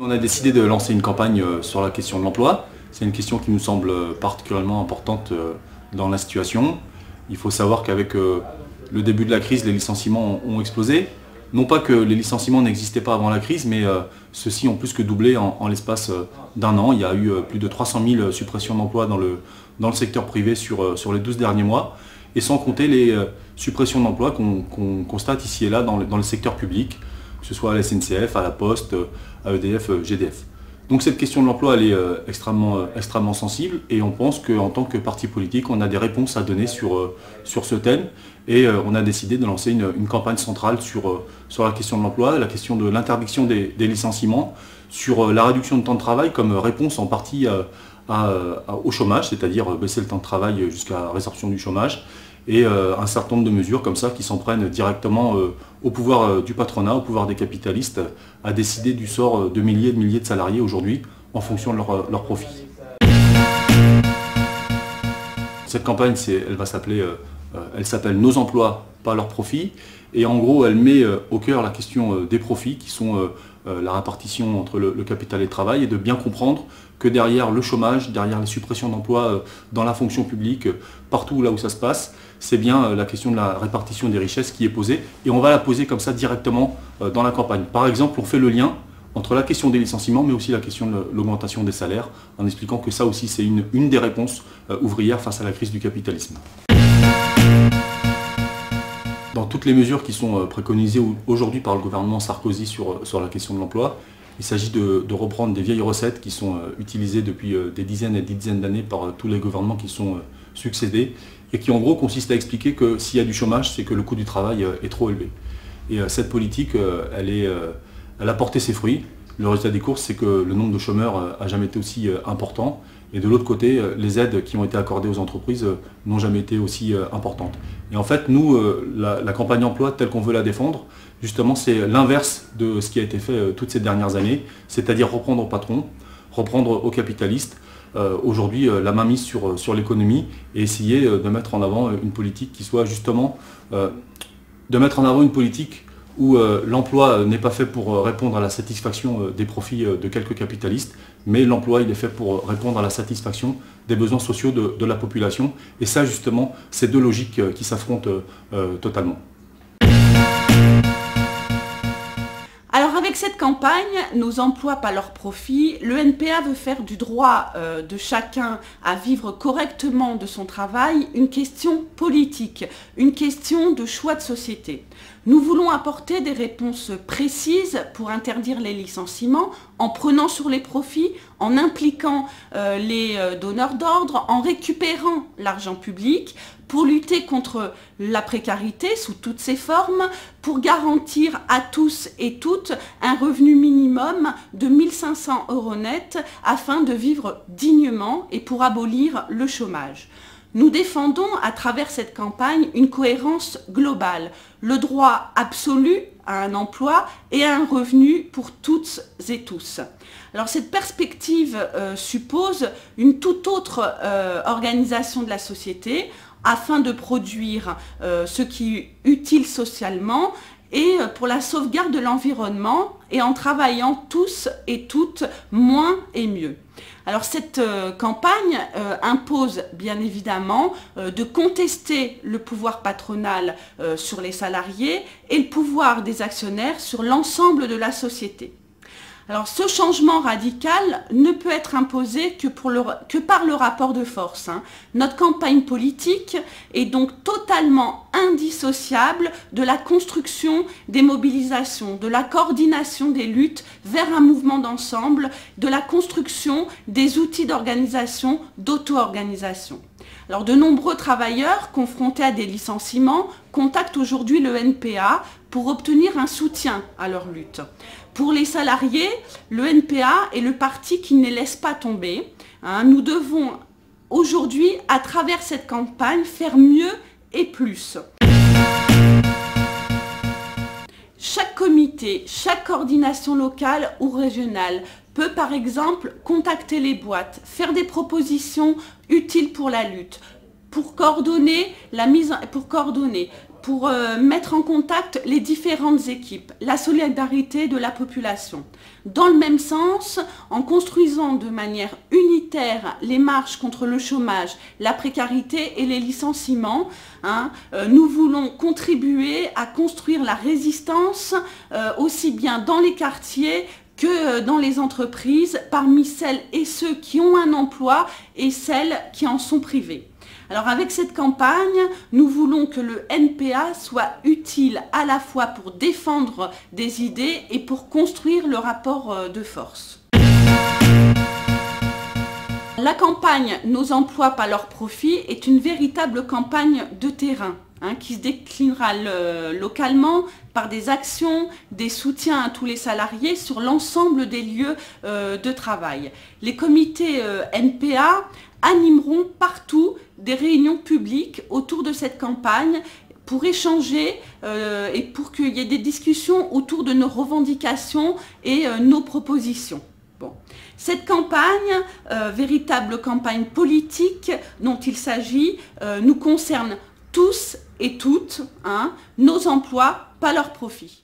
On a décidé de lancer une campagne sur la question de l'emploi. C'est une question qui nous semble particulièrement importante dans la situation. Il faut savoir qu'avec le début de la crise, les licenciements ont explosé. Non pas que les licenciements n'existaient pas avant la crise, mais ceux-ci ont plus que doublé en l'espace d'un an. Il y a eu plus de 300 000 suppressions d'emplois dans le secteur privé sur les 12 derniers mois. Et sans compter les suppressions d'emplois qu'on constate ici et là dans le secteur public, que ce soit à la SNCF, à la Poste, à EDF, GDF. Donc cette question de l'emploi, elle est extrêmement sensible et on pense qu'en tant que parti politique, on a des réponses à donner sur ce thème et on a décidé de lancer une campagne centrale sur la question de l'emploi, la question de l'interdiction des licenciements, sur la réduction de temps de travail comme réponse en partie au chômage, c'est-à-dire baisser le temps de travail jusqu'à résorption du chômage, et un certain nombre de mesures comme ça qui s'en prennent directement au pouvoir du patronat, au pouvoir des capitalistes, à décider du sort de milliers et de milliers de salariés aujourd'hui en fonction de leur profit. Cette campagne, elle s'appelle Nos emplois, pas leurs profits, et en gros elle met au cœur la question des profits qui sont la répartition entre le capital et le travail, et de bien comprendre que derrière le chômage, derrière les suppressions d'emplois dans la fonction publique, partout là où ça se passe, c'est bien la question de la répartition des richesses qui est posée, et on va la poser comme ça directement dans la campagne. Par exemple, on fait le lien entre la question des licenciements, mais aussi la question de l'augmentation des salaires, en expliquant que ça aussi c'est une des réponses ouvrières face à la crise du capitalisme. Dans toutes les mesures qui sont préconisées aujourd'hui par le gouvernement Sarkozy sur la question de l'emploi, il s'agit de reprendre des vieilles recettes qui sont utilisées depuis des dizaines et des dizaines d'années par tous les gouvernements qui sont succédés et qui en gros consistent à expliquer que s'il y a du chômage, c'est que le coût du travail est trop élevé. Et cette politique, elle a porté ses fruits. Le résultat des courses, c'est que le nombre de chômeurs n'a jamais été aussi important. Et de l'autre côté, les aides qui ont été accordées aux entreprises n'ont jamais été aussi importantes. Et en fait, nous, la campagne emploi telle qu'on veut la défendre, justement, c'est l'inverse de ce qui a été fait toutes ces dernières années, c'est-à-dire reprendre aux patrons, reprendre aux capitalistes, aujourd'hui la mainmise sur l'économie et essayer de mettre en avant une politique qui soit justement, de mettre en avant une politique où l'emploi n'est pas fait pour répondre à la satisfaction des profits de quelques capitalistes, mais l'emploi il est fait pour répondre à la satisfaction des besoins sociaux de la population. Et ça justement, c'est deux logiques qui s'affrontent totalement. Alors avec cette campagne, Nos emplois pas leurs profits, le NPA veut faire du droit de chacun à vivre correctement de son travail une question politique, une question de choix de société. Nous voulons apporter des réponses précises pour interdire les licenciements en prenant sur les profits, en impliquant les donneurs d'ordre, en récupérant l'argent public, pour lutter contre la précarité sous toutes ses formes, pour garantir à tous et toutes un revenu minimum de 1 500 € net afin de vivre dignement et pour abolir le chômage. Nous défendons à travers cette campagne une cohérence globale, le droit absolu à un emploi et à un revenu pour toutes et tous. Alors cette perspective suppose une toute autre organisation de la société afin de produire ce qui est utile socialement et pour la sauvegarde de l'environnement et en travaillant tous et toutes moins et mieux. Alors cette campagne impose bien évidemment de contester le pouvoir patronal sur les salariés et le pouvoir des actionnaires sur l'ensemble de la société. Alors ce changement radical ne peut être imposé que par le rapport de force. Notre campagne politique est donc totalement indissociable de la construction des mobilisations, de la coordination des luttes vers un mouvement d'ensemble, de la construction des outils d'organisation, d'auto-organisation. Alors de nombreux travailleurs confrontés à des licenciements contactent aujourd'hui le NPA pour obtenir un soutien à leur lutte. Pour les salariés, le NPA est le parti qui ne les laisse pas tomber. Nous devons aujourd'hui, à travers cette campagne, faire mieux et plus. Chaque comité, chaque coordination locale ou régionale peut par exemple contacter les boîtes, faire des propositions utiles pour la lutte, pour coordonner pour mettre en contact les différentes équipes, la solidarité de la population. Dans le même sens, en construisant de manière unitaire les marches contre le chômage, la précarité et les licenciements, nous voulons contribuer à construire la résistance aussi bien dans les quartiers que dans les entreprises, parmi celles et ceux qui ont un emploi et celles qui en sont privées. Alors avec cette campagne, nous voulons que le NPA soit utile à la fois pour défendre des idées et pour construire le rapport de force. La campagne « Nos emplois, pas leurs profits » est une véritable campagne de terrain qui se déclinera localement par des actions, des soutiens à tous les salariés sur l'ensemble des lieux de travail. Les comités NPA animeront partout des réunions publiques autour de cette campagne pour échanger et pour qu'il y ait des discussions autour de nos revendications et nos propositions. Bon. Cette campagne, véritable campagne politique dont il s'agit, nous concerne tous et toutes, nos emplois, pas leurs profits.